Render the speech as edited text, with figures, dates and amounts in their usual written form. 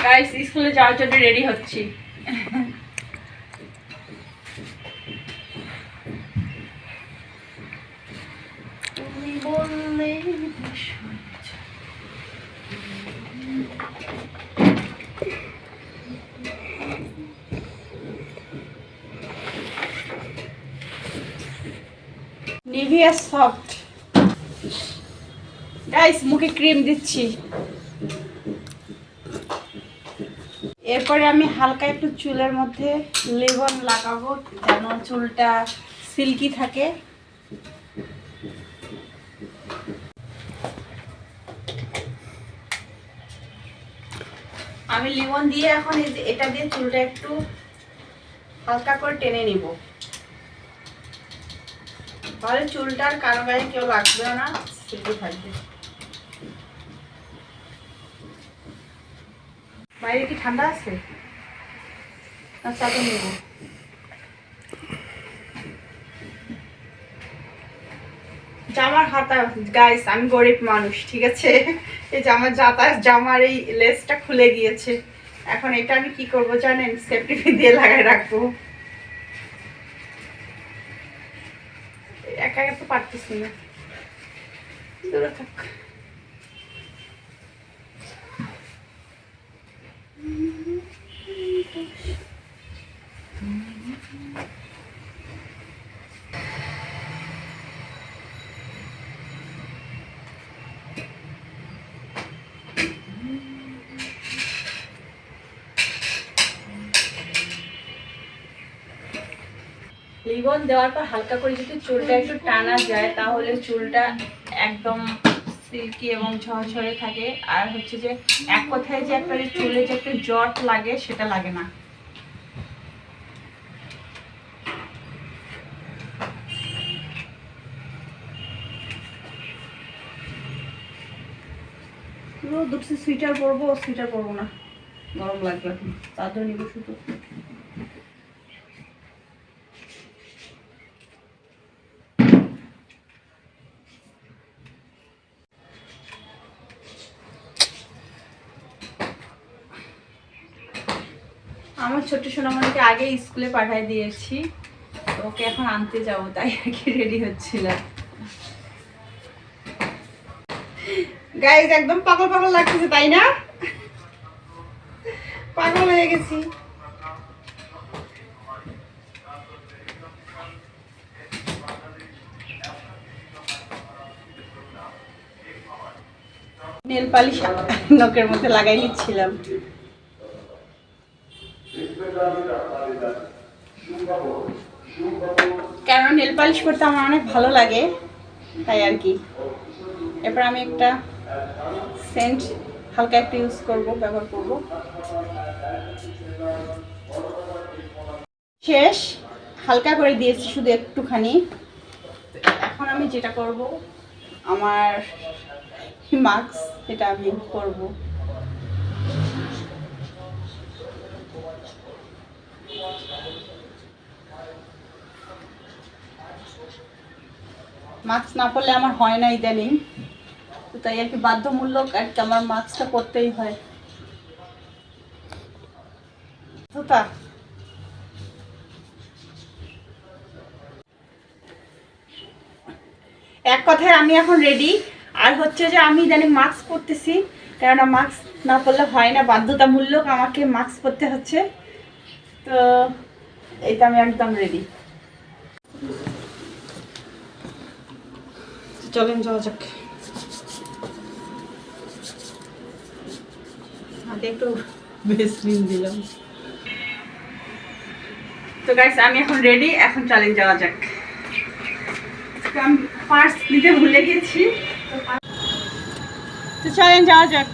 Guys স্কুলে যাওয়ার জন্য রেডি হচ্ছি। তুমি বললে নিভিয়া সফট। গাইস মুখে ক্রিম দিচ্ছি। এরপরে আমি হালকা একটু চুলের মধ্যে লেবন লাগাবো যেন চুলটা সিল্কি থাকে। আমি লিমন দিয়ে এখন এটা দিয়ে চুলটা একটু হালকা করে টেনে নিব, তাহলে চুলটার কারো গায়ে কেউ লাগবে না, সিল্কি থাকবে। বাইরে কি ঠান্ডা আছে? আচ্ছা তো নেব। জামার হাতা গাইস, আমি গরিব মানুষ, ঠিক আছে? এই জামার এই লেসটা খুলে গিয়েছে। এখন এটা আমি কি করব জানেন? সেফটি পিন দিয়ে লাগাই রাখবো। একা একা তো পারতেছি না, দূরে থাক। লিবন দেওয়ার পর হালকা করে যদি চুলটা একটু টানা যায় তাহলে চুলটা একদম সিল্কি এবং ঝরঝরে থাকে। আর হচ্ছে যে এক কথায় যে একটা চুলে যে একটা জট লাগে সেটা লাগে না। দুটো সুইটার পরবো, সুইটার পরবো না, গরম লাগবে এখন, চাদর নিব শুধু। আমার ছোট্ট সোনামণিকে আগে স্কুলে পাঠিয়ে দিয়েছি, ওকে এখন আনতে যাবো, তাই আর কি রেডি হচ্ছিলাম। গাইস একদম পাগল পাগল লাগতেছে, তাই না? পাগল হয়ে গেছি। নেল পালিশ নখের মধ্যে লাগাই নিচ্ছিলাম, কারণ নেল পালিশ করতে আমার অনেক ভালো লাগে, তাই আর কি। এরপর আমি একটা সেন্ট হালকা একটু ইউজ করব, ব্যবহার করব। শেষ, হালকা করে দিয়েছি শুধু একটুখানি। এখন আমি যেটা করব, আমার মাস্ক এটা আমি করব। মাস্ক না পরলে আমার হয় না ইদানিং, তো তাই আর কি বাধ্যমূলক আর কি আমার মাস্কটা পরতেই হয়। এক কথায় আমি এখন রেডি। আর হচ্ছে যে আমি ইদানিং মাস্ক পরতেছি, কেননা মাস্ক না পরলে হয় না, বাধ্যতামূলক আমাকে মাস্ক পরতে হচ্ছে। তো এইটা আমি একদম রেডি। চলেন যাওয়া যাক। হাতে একটু ভেসলিন দিলাম। তো গাইস আমি এখন রেডি, এখন চলেন যাওয়া যাক। আমি পার্স নিতে ভুলে গেছি, তো চলেন যাওয়া যাক।